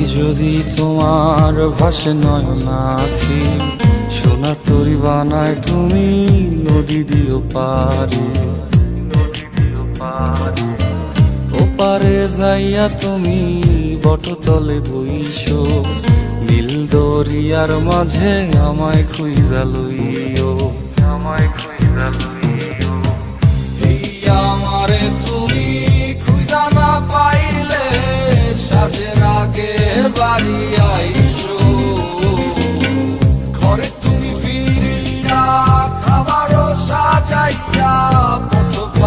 যদি তোমার ভাসে নয়নাখি, সোনার তরি বানায় তুমি নদী দিও পারে। ওপারে যাইয়া তুমি বটতলে বইসো, নীল দরিয়ার মাঝে আমায় খুঁজা লইও, আমায় খুঁজা লইও।